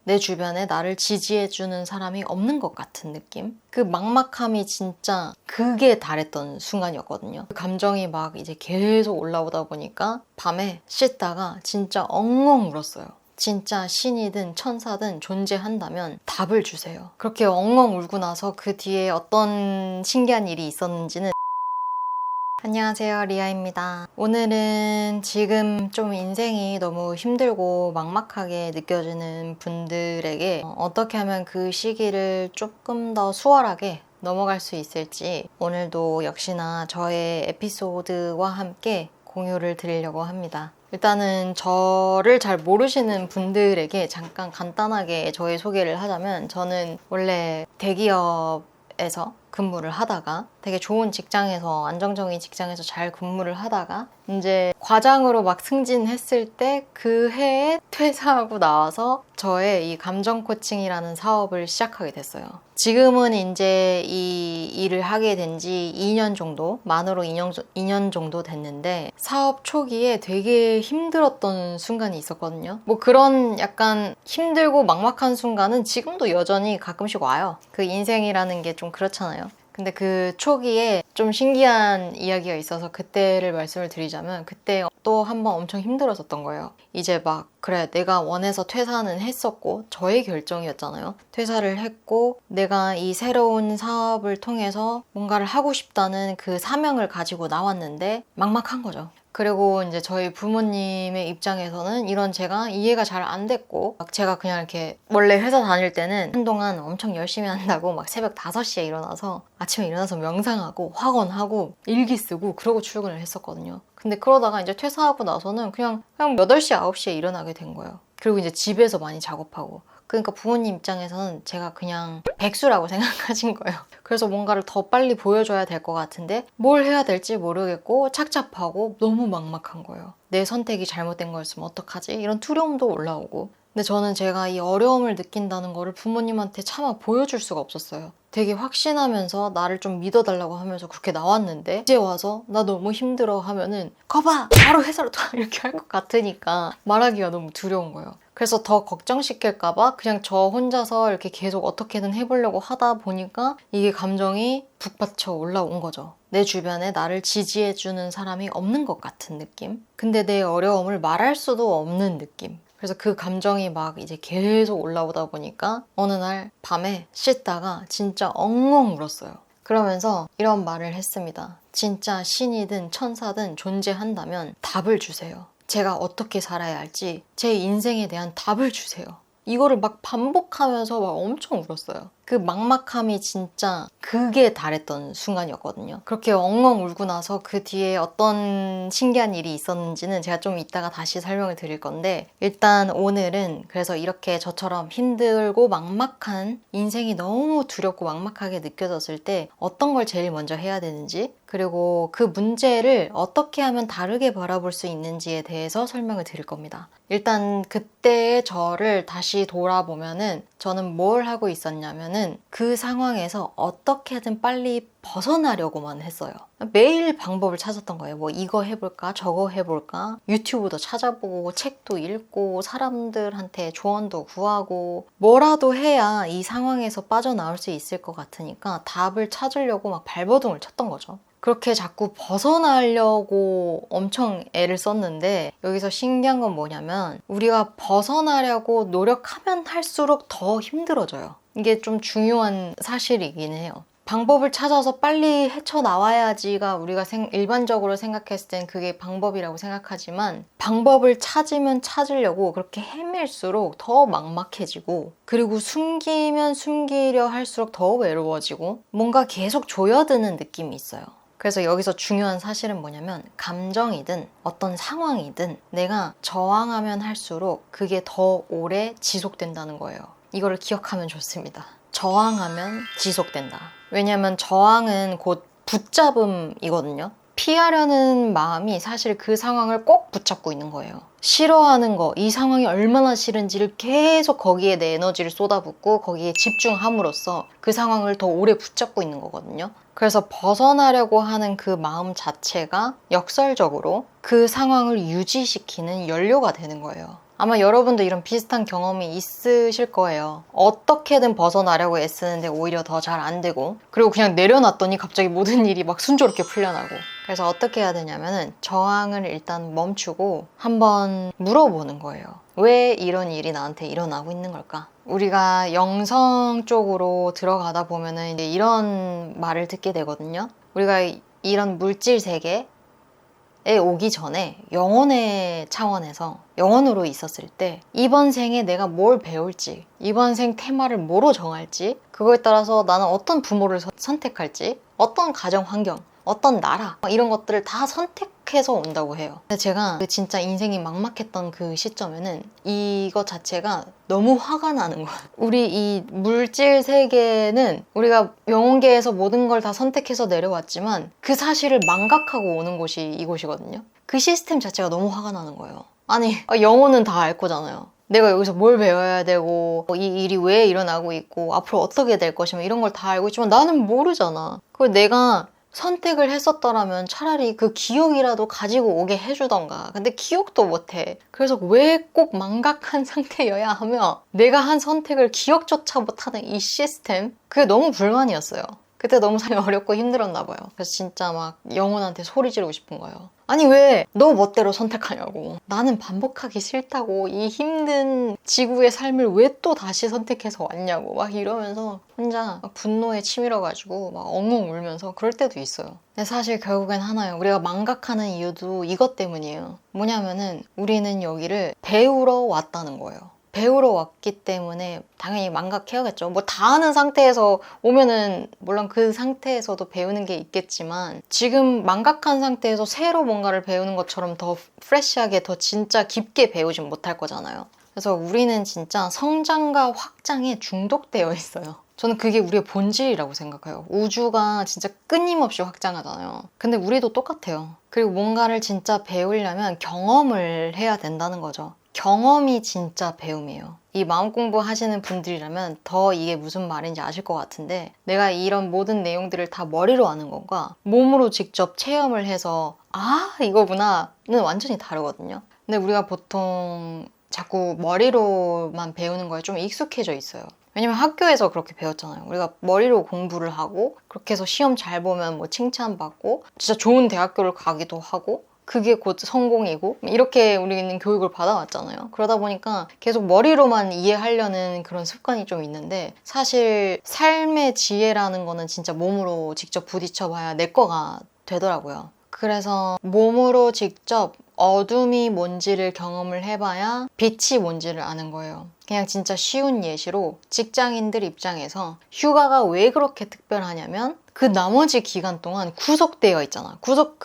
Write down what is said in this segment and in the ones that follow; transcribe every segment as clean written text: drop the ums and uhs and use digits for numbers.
내 주변에 나를 지지해주는 사람이 없는 것 같은 느낌? 그 막막함이 진짜 극에 달했던 순간이었거든요. 그 감정이 막 이제 계속 올라오다 보니까 밤에 씻다가 진짜 엉엉 울었어요. 진짜 신이든 천사든 존재한다면 답을 주세요. 그렇게 엉엉 울고 나서 그 뒤에 어떤 신기한 일이 있었는지는 안녕하세요, 리아입니다. 오늘은 지금 좀 인생이 너무 힘들고 막막하게 느껴지는 분들에게 어떻게 하면 그 시기를 조금 더 수월하게 넘어갈 수 있을지 오늘도 역시나 저의 에피소드와 함께 공유를 드리려고 합니다. 일단은 저를 잘 모르시는 분들에게 잠깐 간단하게 저의 소개를 하자면, 저는 원래 대기업에서 근무를 하다가 되게 좋은 직장에서, 안정적인 직장에서 잘 근무를 하다가 이제 과장으로 막 승진했을 때 그 해에 퇴사하고 나와서 저의 이 감정 코칭이라는 사업을 시작하게 됐어요. 지금은 이제 이 일을 하게 된 지 2년 정도, 만으로 2년 정도 됐는데, 사업 초기에 되게 힘들었던 순간이 있었거든요. 뭐 그런 약간 힘들고 막막한 순간은 지금도 여전히 가끔씩 와요. 그 인생이라는 게 좀 그렇잖아요. 근데 그 초기에 좀 신기한 이야기가 있어서 그때를 말씀을 드리자면, 그때 또 한 번 엄청 힘들었었던 거예요. 이제 막 그래, 내가 원해서 퇴사는 했었고 저의 결정이었잖아요. 퇴사를 했고 내가 이 새로운 사업을 통해서 뭔가를 하고 싶다는 그 사명을 가지고 나왔는데 막막한 거죠. 그리고 이제 저희 부모님의 입장에서는 이런 제가 이해가 잘 안 됐고, 막 제가 그냥 이렇게 원래 회사 다닐 때는 한동안 엄청 열심히 한다고 막 새벽 5시에 일어나서 아침에 일어나서 명상하고 확언하고 일기 쓰고 그러고 출근을 했었거든요. 근데 그러다가 이제 퇴사하고 나서는 그냥 8시, 9시에 일어나게 된 거예요. 그리고 이제 집에서 많이 작업하고. 그러니까 부모님 입장에서는 제가 그냥 백수라고 생각하신 거예요. 그래서 뭔가를 더 빨리 보여줘야 될 것 같은데 뭘 해야 될지 모르겠고 착잡하고 너무 막막한 거예요. 내 선택이 잘못된 거였으면 어떡하지? 이런 두려움도 올라오고. 근데 저는 제가 이 어려움을 느낀다는 거를 부모님한테 차마 보여줄 수가 없었어요. 되게 확신하면서 나를 좀 믿어달라고 하면서 그렇게 나왔는데, 이제 와서 나 너무 힘들어 하면은 거봐! 바로 회사로 가! 이렇게 할 것 같으니까 말하기가 너무 두려운 거예요. 그래서 더 걱정시킬까봐 그냥 저 혼자서 이렇게 계속 어떻게든 해보려고 하다 보니까 이게 감정이 북받쳐 올라온 거죠. 내 주변에 나를 지지해주는 사람이 없는 것 같은 느낌? 근데 내 어려움을 말할 수도 없는 느낌? 그래서 그 감정이 막 이제 계속 올라오다 보니까 어느 날 밤에 씻다가 진짜 엉엉 울었어요. 그러면서 이런 말을 했습니다. 진짜 신이든 천사든 존재한다면 답을 주세요. 제가 어떻게 살아야 할지 제 인생에 대한 답을 주세요. 이거를 막 반복하면서 막 엄청 울었어요. 그 막막함이 진짜 극에 달했던 순간이었거든요. 그렇게 엉엉 울고 나서 그 뒤에 어떤 신기한 일이 있었는지는 제가 좀 이따가 다시 설명을 드릴 건데, 일단 오늘은 그래서 이렇게 저처럼 힘들고 막막한, 인생이 너무 두렵고 막막하게 느껴졌을 때 어떤 걸 제일 먼저 해야 되는지, 그리고 그 문제를 어떻게 하면 다르게 바라볼 수 있는지에 대해서 설명을 드릴 겁니다. 일단 그때의 저를 다시 돌아보면은 저는 뭘 하고 있었냐면은 그 상황에서 어떻게든 빨리 벗어나려고만 했어요. 매일 방법을 찾았던 거예요. 뭐 이거 해볼까 저거 해볼까, 유튜브도 찾아보고 책도 읽고 사람들한테 조언도 구하고 뭐라도 해야 이 상황에서 빠져나올 수 있을 것 같으니까 답을 찾으려고 막 발버둥을 쳤던 거죠. 그렇게 자꾸 벗어나려고 엄청 애를 썼는데, 여기서 신기한 건 뭐냐면 우리가 벗어나려고 노력하면 할수록 더 힘들어져요. 이게 좀 중요한 사실이긴 해요. 방법을 찾아서 빨리 헤쳐나와야지가 우리가 일반적으로 생각했을 땐 그게 방법이라고 생각하지만, 방법을 찾으면 찾으려고 그렇게 헤맬수록 더 막막해지고, 그리고 숨기면 숨기려 할수록 더 외로워지고 뭔가 계속 조여드는 느낌이 있어요. 그래서 여기서 중요한 사실은 뭐냐면, 감정이든 어떤 상황이든 내가 저항하면 할수록 그게 더 오래 지속된다는 거예요. 이거를 기억하면 좋습니다. 저항하면 지속된다. 왜냐면 저항은 곧 붙잡음이거든요. 피하려는 마음이 사실 그 상황을 꼭 붙잡고 있는 거예요. 싫어하는 거, 이 상황이 얼마나 싫은지를 계속 거기에 내 에너지를 쏟아붓고 거기에 집중함으로써 그 상황을 더 오래 붙잡고 있는 거거든요. 그래서 벗어나려고 하는 그 마음 자체가 역설적으로 그 상황을 유지시키는 연료가 되는 거예요. 아마 여러분도 이런 비슷한 경험이 있으실 거예요. 어떻게든 벗어나려고 애쓰는데 오히려 더 잘 안 되고, 그리고 그냥 내려놨더니 갑자기 모든 일이 막 순조롭게 풀려나고. 그래서 어떻게 해야 되냐면은 저항을 일단 멈추고 한번 물어보는 거예요. 왜 이런 일이 나한테 일어나고 있는 걸까? 우리가 영성 쪽으로 들어가다 보면은 이제 이런 말을 듣게 되거든요. 우리가 이런 물질 세계에 오기 전에 영혼의 차원에서 영혼으로 있었을 때 이번 생에 내가 뭘 배울지, 이번 생 테마를 뭐로 정할지, 그거에 따라서 나는 어떤 부모를 선택할지, 어떤 가정 환경, 어떤 나라, 이런 것들을 다 선택해서 온다고 해요. 근데 제가 진짜 인생이 막막했던 그 시점에는 이것 자체가 너무 화가 나는 거예요. 우리 이 물질 세계는 우리가 영혼계에서 모든 걸 다 선택해서 내려왔지만 그 사실을 망각하고 오는 곳이 이곳이거든요. 그 시스템 자체가 너무 화가 나는 거예요. 아니, 영혼은 다 알 거잖아요. 내가 여기서 뭘 배워야 되고, 이 일이 왜 일어나고 있고, 앞으로 어떻게 될 것이며 이런 걸 다 알고 있지만 나는 모르잖아. 그걸 내가 선택을 했었더라면 차라리 그 기억이라도 가지고 오게 해주던가. 근데 기억도 못해. 그래서 왜 꼭 망각한 상태여야 하며 내가 한 선택을 기억조차 못하는 이 시스템, 그게 너무 불만이었어요. 그때 너무 삶이 어렵고 힘들었나 봐요. 그래서 진짜 막 영혼한테 소리 지르고 싶은 거예요. 아니 왜 너 멋대로 선택하냐고. 나는 반복하기 싫다고. 이 힘든 지구의 삶을 왜 또 다시 선택해서 왔냐고 막 이러면서 혼자 막 분노에 치밀어가지고 막 엉엉 울면서 그럴 때도 있어요. 근데 사실 결국엔 하나요. 우리가 망각하는 이유도 이것 때문이에요. 뭐냐면은 우리는 여기를 배우러 왔다는 거예요. 배우러 왔기 때문에 당연히 망각해야겠죠. 뭐 다 아는 상태에서 오면은 물론 그 상태에서도 배우는 게 있겠지만 지금 망각한 상태에서 새로 뭔가를 배우는 것처럼 더 프레시하게 더 진짜 깊게 배우진 못할 거잖아요. 그래서 우리는 진짜 성장과 확장에 중독되어 있어요. 저는 그게 우리의 본질이라고 생각해요. 우주가 진짜 끊임없이 확장하잖아요. 근데 우리도 똑같아요. 그리고 뭔가를 진짜 배우려면 경험을 해야 된다는 거죠. 경험이 진짜 배움이에요. 이 마음 공부 하시는 분들이라면 더 이게 무슨 말인지 아실 것 같은데, 내가 이런 모든 내용들을 다 머리로 아는 것과 몸으로 직접 체험을 해서 아 이거구나는 완전히 다르거든요. 근데 우리가 보통 자꾸 머리로만 배우는 거에 좀 익숙해져 있어요. 왜냐면 학교에서 그렇게 배웠잖아요. 우리가 머리로 공부를 하고 그렇게 해서 시험 잘 보면 뭐 칭찬받고 진짜 좋은 대학교를 가기도 하고 그게 곧 성공이고 이렇게 우리는 교육을 받아왔잖아요. 그러다 보니까 계속 머리로만 이해하려는 그런 습관이 좀 있는데, 사실 삶의 지혜라는 거는 진짜 몸으로 직접 부딪혀봐야 내 거가 되더라고요. 그래서 몸으로 직접 어둠이 뭔지를 경험을 해봐야 빛이 뭔지를 아는 거예요. 그냥 진짜 쉬운 예시로 직장인들 입장에서 휴가가 왜 그렇게 특별하냐면 그 나머지 기간 동안 구속되어 있잖아.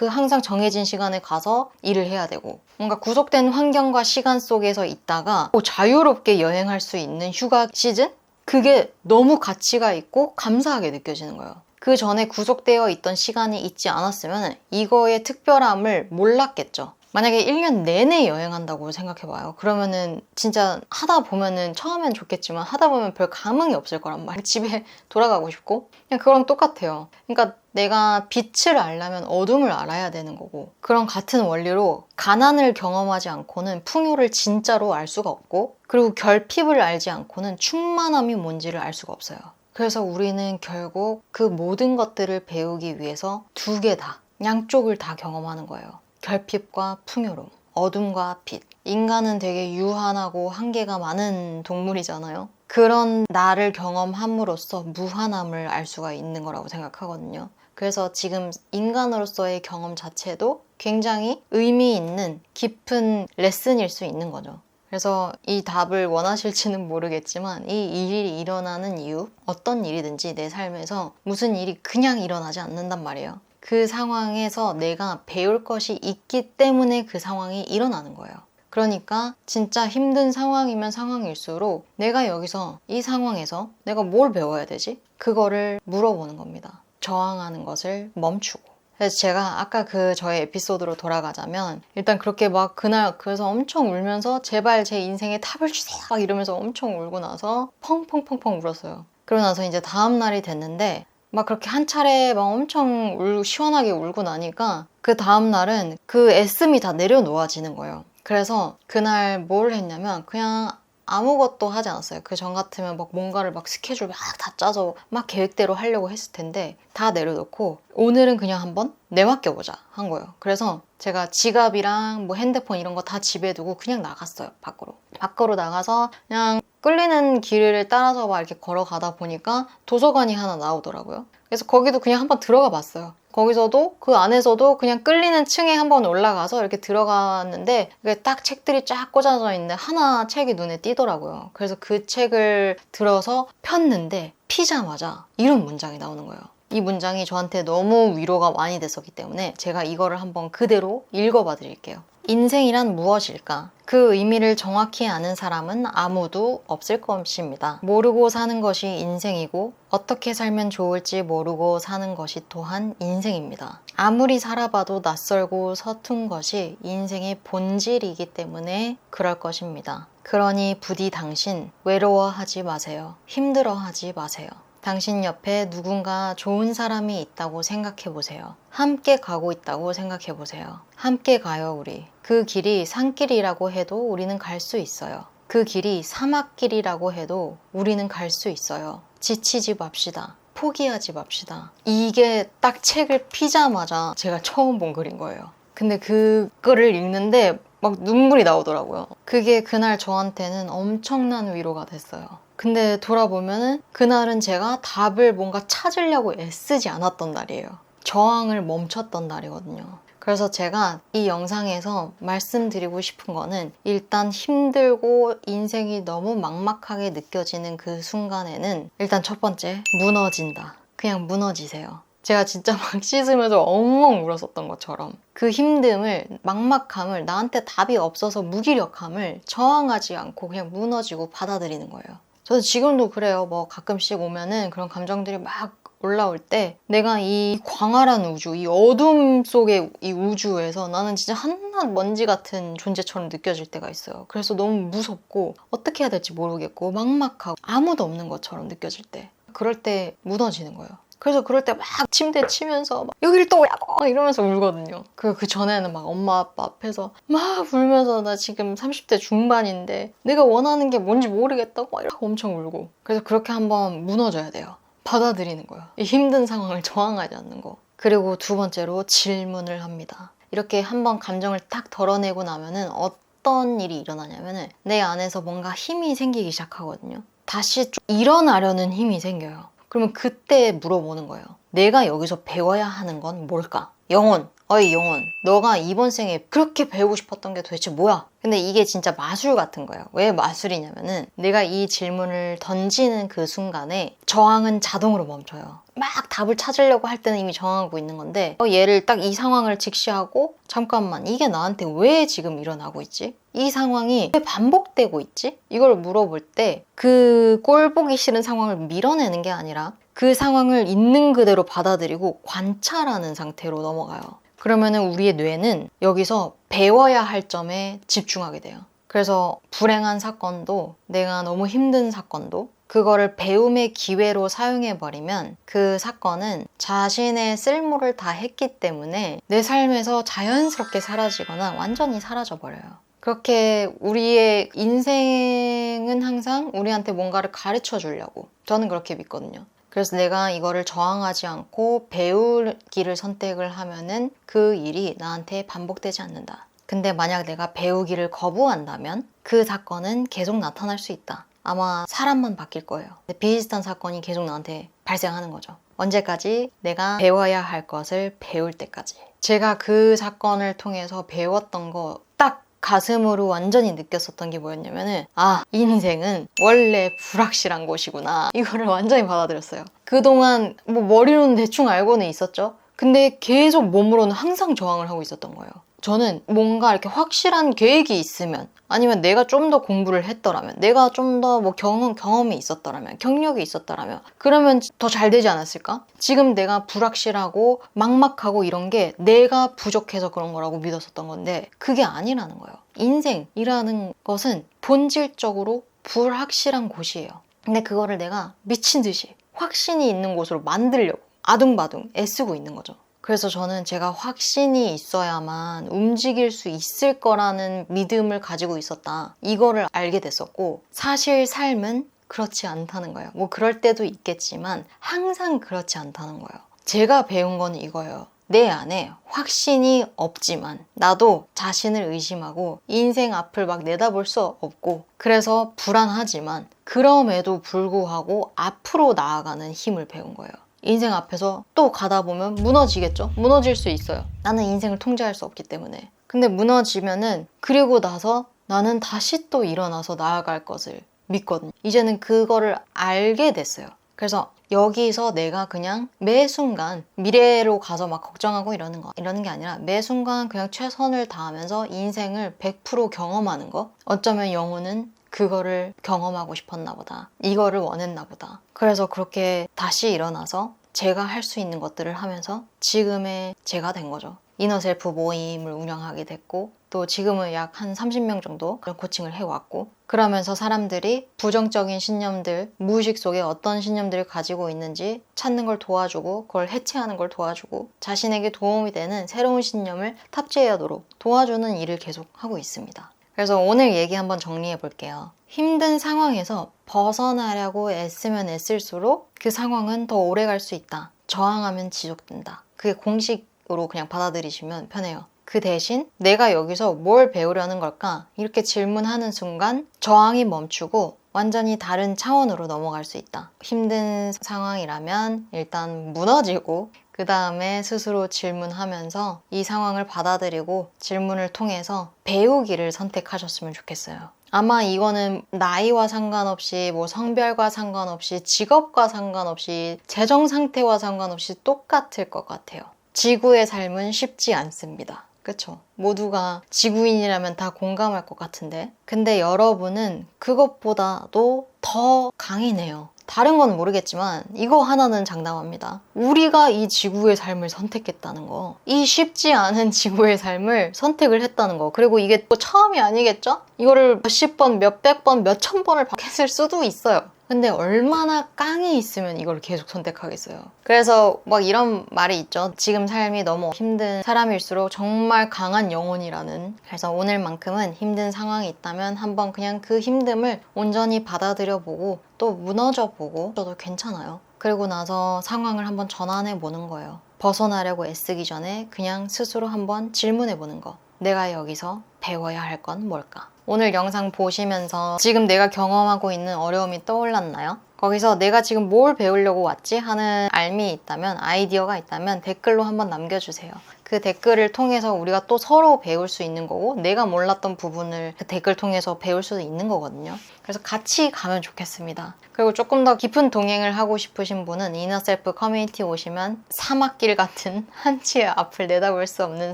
항상 정해진 시간에 가서 일을 해야 되고 뭔가 구속된 환경과 시간 속에서 있다가 자유롭게 여행할 수 있는 휴가 시즌? 그게 너무 가치가 있고 감사하게 느껴지는 거예요. 그 전에 구속되어 있던 시간이 있지 않았으면 이거의 특별함을 몰랐겠죠. 만약에 1년 내내 여행한다고 생각해봐요. 그러면은 진짜 하다 보면은 처음엔 좋겠지만 하다 보면 별 감흥이 없을 거란 말이에요. 집에 돌아가고 싶고 그냥 그거랑 똑같아요. 그러니까 내가 빛을 알려면 어둠을 알아야 되는 거고, 그런 같은 원리로 가난을 경험하지 않고는 풍요를 진짜로 알 수가 없고, 그리고 결핍을 알지 않고는 충만함이 뭔지를 알 수가 없어요. 그래서 우리는 결국 그 모든 것들을 배우기 위해서 두 개 다, 양쪽을 다 경험하는 거예요. 결핍과 풍요로움, 어둠과 빛. 인간은 되게 유한하고 한계가 많은 동물이잖아요. 그런 나를 경험함으로써 무한함을 알 수가 있는 거라고 생각하거든요. 그래서 지금 인간으로서의 경험 자체도 굉장히 의미 있는 깊은 레슨일 수 있는 거죠. 그래서 이 답을 원하실지는 모르겠지만 이 일이 일어나는 이유, 어떤 일이든지 내 삶에서 무슨 일이 그냥 일어나지 않는단 말이에요. 그 상황에서 내가 배울 것이 있기 때문에 그 상황이 일어나는 거예요. 그러니까 진짜 힘든 상황이면 상황일수록 내가 여기서 이 상황에서 내가 뭘 배워야 되지? 그거를 물어보는 겁니다. 저항하는 것을 멈추고. 그래서 제가 아까 저의 에피소드로 돌아가자면 일단 그렇게 막 그날 그래서 엄청 울면서 제발 제 인생에 탑을 주세요 막 이러면서 엄청 울고 나서 펑펑펑펑 울었어요. 그러고 나서 이제 다음 날이 됐는데 막 그렇게 한 차례 막 엄청 시원하게 울고 나니까 그 다음 날은 그 애씀이 다 내려놓아지는 거예요. 그래서 그날 뭘 했냐면 그냥 아무것도 하지 않았어요. 그 전 같으면 막 뭔가를 막 스케줄 막 다 짜서 막 계획대로 하려고 했을 텐데 다 내려놓고 오늘은 그냥 한번 내맡겨보자 한 거예요. 그래서 제가 지갑이랑 뭐 핸드폰 이런 거 다 집에 두고 그냥 나갔어요. 밖으로 나가서 그냥 끌리는 길을 따라서 막 이렇게 걸어가다 보니까 도서관이 하나 나오더라고요. 그래서 거기도 그냥 한번 들어가 봤어요. 거기서도 그 안에서도 그냥 끌리는 층에 한번 올라가서 이렇게 들어갔는데 이게 딱 책들이 쫙 꽂아져 있는데 하나 책이 눈에 띄더라고요. 그래서 그 책을 들어서 폈는데 피자마자 이런 문장이 나오는 거예요. 이 문장이 저한테 너무 위로가 많이 됐었기 때문에 제가 이거를 한번 그대로 읽어봐 드릴게요. 인생이란 무엇일까? 그 의미를 정확히 아는 사람은 아무도 없을 것입니다. 모르고 사는 것이 인생이고 어떻게 살면 좋을지 모르고 사는 것이 또한 인생입니다. 아무리 살아봐도 낯설고 서툰 것이 인생의 본질이기 때문에 그럴 것입니다. 그러니 부디 당신 외로워하지 마세요. 힘들어하지 마세요. 당신 옆에 누군가 좋은 사람이 있다고 생각해 보세요. 함께 가고 있다고 생각해 보세요. 함께 가요, 우리. 그 길이 산길이라고 해도 우리는 갈 수 있어요. 그 길이 사막길이라고 해도 우리는 갈 수 있어요. 지치지 맙시다. 포기하지 맙시다. 이게 딱 책을 피자마자 제가 처음 본 글인 거예요. 근데 그거를 읽는데 막 눈물이 나오더라고요. 그게 그날 저한테는 엄청난 위로가 됐어요. 근데 돌아보면은 그날은 제가 답을 뭔가 찾으려고 애쓰지 않았던 날이에요. 저항을 멈췄던 날이거든요. 그래서 제가 이 영상에서 말씀드리고 싶은 거는 일단 힘들고 인생이 너무 막막하게 느껴지는 그 순간에는 일단 첫 번째, 무너진다. 그냥 무너지세요. 제가 진짜 막 씻으면서 엉엉 울었었던 것처럼 그 힘듦을, 막막함을, 나한테 답이 없어서 무기력함을 저항하지 않고 그냥 무너지고 받아들이는 거예요. 저는 지금도 그래요. 뭐 가끔씩 오면은 그런 감정들이 막 올라올 때 내가 이 광활한 우주, 이 어둠 속의 이 우주에서 나는 진짜 한낱 먼지 같은 존재처럼 느껴질 때가 있어요. 그래서 너무 무섭고 어떻게 해야 될지 모르겠고 막막하고 아무도 없는 것처럼 느껴질 때, 그럴 때 무너지는 거예요. 그래서 그럴 때 막 침대 치면서 막 여길 또 오라고 이러면서 울거든요. 그 전에는 막 엄마 아빠 앞에서 막 울면서 나 지금 30대 중반인데 내가 원하는 게 뭔지 모르겠다고 막 이렇게 엄청 울고. 그래서 그렇게 한번 무너져야 돼요. 받아들이는 거예요. 이 힘든 상황을 저항하지 않는 거. 그리고 두 번째로 질문을 합니다. 이렇게 한번 감정을 딱 덜어내고 나면은 어떤 일이 일어나냐면은 내 안에서 뭔가 힘이 생기기 시작하거든요. 다시 좀 일어나려는 힘이 생겨요. 그러면 그때 물어보는 거예요. 내가 여기서 배워야 하는 건 뭘까? 영혼. 어이 영혼. 너가 이번 생에 그렇게 배우고 싶었던 게 도대체 뭐야? 근데 이게 진짜 마술 같은 거예요. 왜 마술이냐면은 내가 이 질문을 던지는 그 순간에 저항은 자동으로 멈춰요. 막 답을 찾으려고 할 때는 이미 저항하고 있는 건데 얘를 딱 이 상황을 직시하고 잠깐만 이게 나한테 왜 지금 일어나고 있지? 이 상황이 왜 반복되고 있지? 이걸 물어볼 때 그 꼴 보기 싫은 상황을 밀어내는 게 아니라 그 상황을 있는 그대로 받아들이고 관찰하는 상태로 넘어가요. 그러면은 우리의 뇌는 여기서 배워야 할 점에 집중하게 돼요. 그래서 불행한 사건도 내가 너무 힘든 사건도 그거를 배움의 기회로 사용해버리면 그 사건은 자신의 쓸모를 다 했기 때문에 내 삶에서 자연스럽게 사라지거나 완전히 사라져버려요. 그렇게 우리의 인생은 항상 우리한테 뭔가를 가르쳐 주려고 저는 그렇게 믿거든요. 그래서 내가 이거를 저항하지 않고 배우기를 선택을 하면은 그 일이 나한테 반복되지 않는다. 근데 만약 내가 배우기를 거부한다면 그 사건은 계속 나타날 수 있다. 아마 사람만 바뀔 거예요. 비슷한 사건이 계속 나한테 발생하는 거죠. 언제까지? 내가 배워야 할 것을 배울 때까지. 제가 그 사건을 통해서 배웠던 거 딱 가슴으로 완전히 느꼈었던 게 뭐였냐면은 인생은 원래 불확실한 것이구나. 이거를 완전히 받아들였어요. 그동안 뭐 머리로는 대충 알고는 있었죠. 근데 계속 몸으로는 항상 저항을 하고 있었던 거예요. 저는 뭔가 이렇게 확실한 계획이 있으면 아니면 내가 좀 더 공부를 했더라면 내가 좀 더 뭐 경험이 있었더라면 경력이 있었더라면 그러면 더 잘 되지 않았을까? 지금 내가 불확실하고 막막하고 이런 게 내가 부족해서 그런 거라고 믿었었던 건데 그게 아니라는 거예요. 인생이라는 것은 본질적으로 불확실한 곳이에요. 근데 그거를 내가 미친 듯이 확신이 있는 곳으로 만들려고 아둥바둥 애쓰고 있는 거죠. 그래서 저는 제가 확신이 있어야만 움직일 수 있을 거라는 믿음을 가지고 있었다. 이거를 알게 됐었고, 사실 삶은 그렇지 않다는 거예요. 뭐 그럴 때도 있겠지만 항상 그렇지 않다는 거예요. 제가 배운 건 이거예요. 내 안에 확신이 없지만 나도 자신을 의심하고 인생 앞을 막 내다볼 수 없고, 그래서 불안하지만 그럼에도 불구하고 앞으로 나아가는 힘을 배운 거예요. 인생 앞에서 또 가다 보면 무너지겠죠? 무너질 수 있어요. 나는 인생을 통제할 수 없기 때문에. 근데 무너지면은 그리고 나서 나는 다시 또 일어나서 나아갈 것을 믿거든요. 이제는 그거를 알게 됐어요. 그래서 여기서 내가 그냥 매 순간 미래로 가서 막 걱정하고 이러는 게 아니라 매 순간 그냥 최선을 다하면서 인생을 100% 경험하는 거. 어쩌면 영혼은 그거를 경험하고 싶었나 보다. 이거를 원했나 보다. 그래서 그렇게 다시 일어나서 제가 할 수 있는 것들을 하면서 지금의 제가 된 거죠. 이너셀프 모임을 운영하게 됐고, 또 지금은 약 한 30명 정도 그런 코칭을 해왔고, 그러면서 사람들이 부정적인 신념들, 무의식 속에 어떤 신념들을 가지고 있는지 찾는 걸 도와주고, 그걸 해체하는 걸 도와주고, 자신에게 도움이 되는 새로운 신념을 탑재하도록 도와주는 일을 계속 하고 있습니다. 그래서 오늘 얘기 한번 정리해 볼게요. 힘든 상황에서 벗어나려고 애쓰면 애쓸수록 그 상황은 더 오래 갈 수 있다. 저항하면 지속된다. 그게 공식으로 그냥 받아들이시면 편해요. 그 대신 내가 여기서 뭘 배우려는 걸까? 이렇게 질문하는 순간 저항이 멈추고 완전히 다른 차원으로 넘어갈 수 있다. 힘든 상황이라면 일단 무너지고, 그 다음에 스스로 질문하면서 이 상황을 받아들이고 질문을 통해서 배우기를 선택하셨으면 좋겠어요. 아마 이거는 나이와 상관없이, 뭐 성별과 상관없이, 직업과 상관없이, 재정 상태와 상관없이 똑같을 것 같아요. 지구의 삶은 쉽지 않습니다. 그쵸? 모두가 지구인이라면 다 공감할 것 같은데, 근데 여러분은 그것보다도 더 강이네요. 다른 건 모르겠지만 이거 하나는 장담합니다. 우리가 이 지구의 삶을 선택했다는 거, 이 쉽지 않은 지구의 삶을 선택을 했다는 거, 그리고 이게 또 처음이 아니겠죠? 이거를 몇십 번, 몇백 번, 몇천 번을 했을 수도 있어요. 근데 얼마나 깡이 있으면 이걸 계속 선택하겠어요. 그래서 막 이런 말이 있죠. 지금 삶이 너무 힘든 사람일수록 정말 강한 영혼이라는. 그래서 오늘만큼은 힘든 상황이 있다면 한번 그냥 그 힘듦을 온전히 받아들여보고 또 무너져보고 저도 괜찮아요. 그리고 나서 상황을 한번 전환해보는 거예요. 벗어나려고 애쓰기 전에 그냥 스스로 한번 질문해보는 거. 내가 여기서 배워야 할 건 뭘까? 오늘 영상 보시면서 지금 내가 경험하고 있는 어려움이 떠올랐나요? 거기서 내가 지금 뭘 배우려고 왔지? 하는 알미 있다면, 아이디어가 있다면 댓글로 한번 남겨주세요. 그 댓글을 통해서 우리가 또 서로 배울 수 있는 거고, 내가 몰랐던 부분을 그 댓글 통해서 배울 수도 있는 거거든요. 그래서 같이 가면 좋겠습니다. 그리고 조금 더 깊은 동행을 하고 싶으신 분은 이너셀프 커뮤니티 오시면 사막길 같은 한치의 앞을 내다볼 수 없는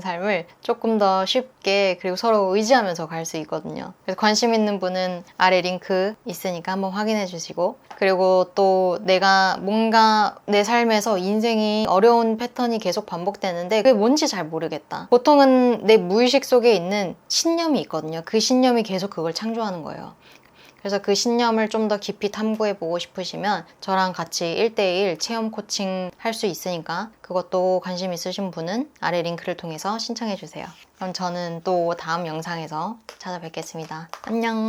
삶을 조금 더 쉽게, 그리고 서로 의지하면서 갈 수 있거든요. 그래서 관심 있는 분은 아래 링크 있으니까 한번 확인해 주시고, 그리고 또 내가 뭔가 내 삶에서 인생이 어려운 패턴이 계속 반복되는데 그게 뭔지 잘 모르겠다. 보통은 내 무의식 속에 있는 신념이 있거든요. 그 신념이 계속 그걸 창조하는 거예요. 그래서 그 신념을 좀 더 깊이 탐구해보고 싶으시면 저랑 같이 1대1 체험 코칭 할 수 있으니까 그것도 관심 있으신 분은 아래 링크를 통해서 신청해주세요. 그럼 저는 또 다음 영상에서 찾아뵙겠습니다. 안녕!